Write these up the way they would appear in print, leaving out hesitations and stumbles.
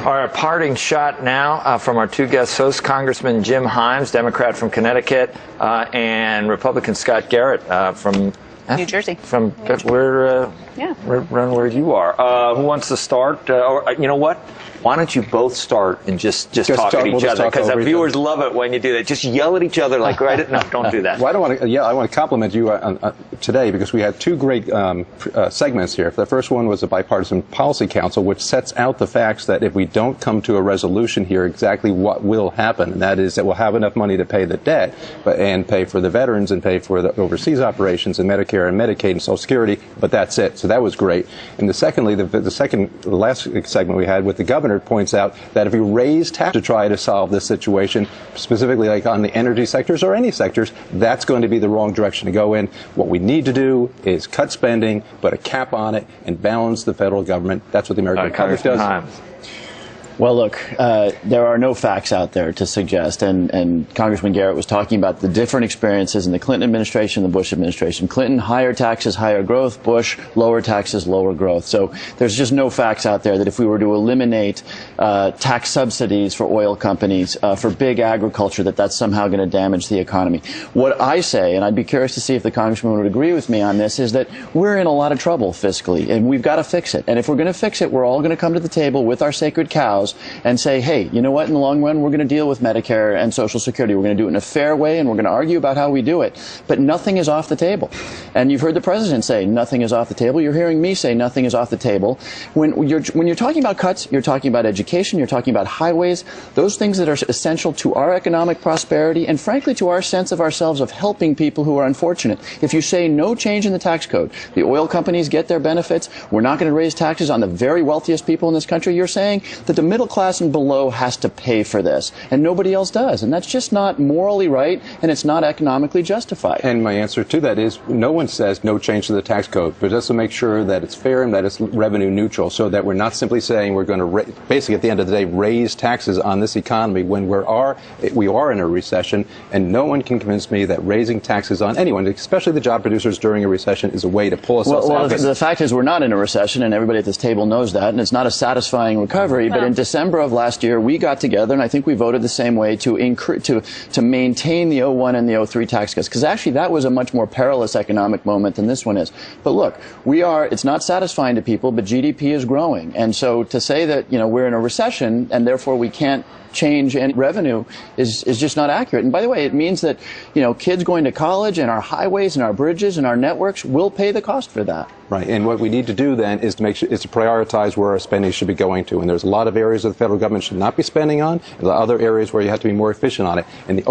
Our parting shot now from our two guest hosts, Congressman Jim Himes, Democrat from Connecticut, and Republican Scott Garrett from New Jersey. From where you are. Who wants to start? Or, you know what? Why don't you both start and just talk at each other? Because the viewers love it when you do that. Just yell at each other like, right? No, don't do that. Well, I want to compliment you today because we had two great segments here. The first one was the Bipartisan Policy Council, which sets out the facts that if we don't come to a resolution here, exactly what will happen. And that is that we'll have enough money to pay the debt and pay for the veterans and pay for the overseas operations and Medicare and Medicaid and Social Security. But that's it. So that was great. And the last segment we had with the governor points out that if we raise taxes to try to solve this situation, specifically like on the energy sectors or any sectors, that's going to be the wrong direction to go in. What we need to do is cut spending, put a cap on it, and balance the federal government. That's what the American public does. Well, look, there are no facts out there to suggest, and Congressman Garrett was talking about the different experiences in the Clinton administration and the Bush administration. Clinton, higher taxes, higher growth. Bush, lower taxes, lower growth. So there's just no facts out there that if we were to eliminate tax subsidies for oil companies, for big agriculture, that's somehow going to damage the economy. What I say, and I'd be curious to see if the congressman would agree with me on this, is that we're in a lot of trouble fiscally, and we've got to fix it. And if we're going to fix it, we're all going to come to the table with our sacred cows and say, hey, you know what, in the long run, we're going to deal with Medicare and Social Security. We're going to do it in a fair way, and we're going to argue about how we do it. But nothing is off the table. And you've heard the president say nothing is off the table. You're hearing me say nothing is off the table. When you're talking about cuts, you're talking about education, you're talking about highways, those things that are essential to our economic prosperity and, frankly, to our sense of ourselves of helping people who are unfortunate. If you say no change in the tax code, the oil companies get their benefits, we're not going to raise taxes on the very wealthiest people in this country, you're saying that the middle class and below has to pay for this, and nobody else does. And that's just not morally right, and it's not economically justified. And my answer to that is no one says no change to the tax code, but just to make sure that it's fair and that it's revenue neutral, so that we're not simply saying we're going to, basically at the end of the day, raise taxes on this economy when we are in a recession, and no one can convince me that raising taxes on anyone, especially the job producers during a recession, is a way to pull us out. Well, the fact is we're not in a recession, and everybody at this table knows that, and it's not a satisfying recovery, but in December of last year, we got together, and I think we voted the same way to maintain the 01 and the 03 tax cuts, because actually that was a much more perilous economic moment than this one is. But look, it's not satisfying to people, but GDP is growing. And so to say that, we're in a recession and therefore we can't change any revenue is just not accurate. And by the way, it means that, kids going to college and our highways and our bridges and our networks will pay the cost for that. Right. And what we need to do then is to prioritize where our spending should be going to. And there's a lot of areas that the federal government should not be spending on, and other areas where you have to be more efficient on it. And the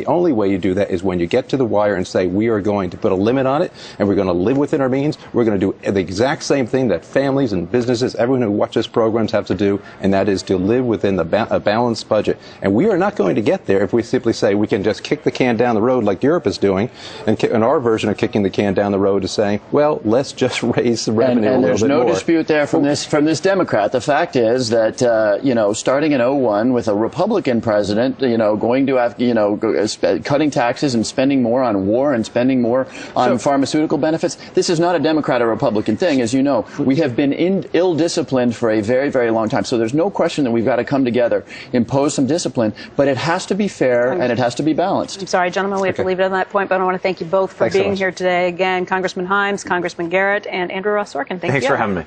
only way you do that is when you get to the wire and say we are going to put a limit on it, and we're going to live within our means. We're going to do the exact same thing that families and businesses, everyone who watches programs have to do, and that is to live within a balanced budget. And we are not going to get there if we simply say we can just kick the can down the road like Europe is doing. And our version of kicking the can down the road is saying, well, let's just raise the revenue and a little bit more. There's no dispute there from this Democrat. The fact is that starting in 01 with a Republican president, going to have cutting taxes and spending more on war and spending more on pharmaceutical benefits. This is not a Democrat or Republican thing, as you know. We have been ill-disciplined for a very, very long time. So there's no question that we've got to come together, impose some discipline, but it has to be fair and it has to be balanced. I'm sorry, gentlemen, we have to leave it on that point, but I want to thank you both for being here today. Again, Congressman Himes, Congressman Garrett, and Andrew Ross Sorkin. Thanks for having me.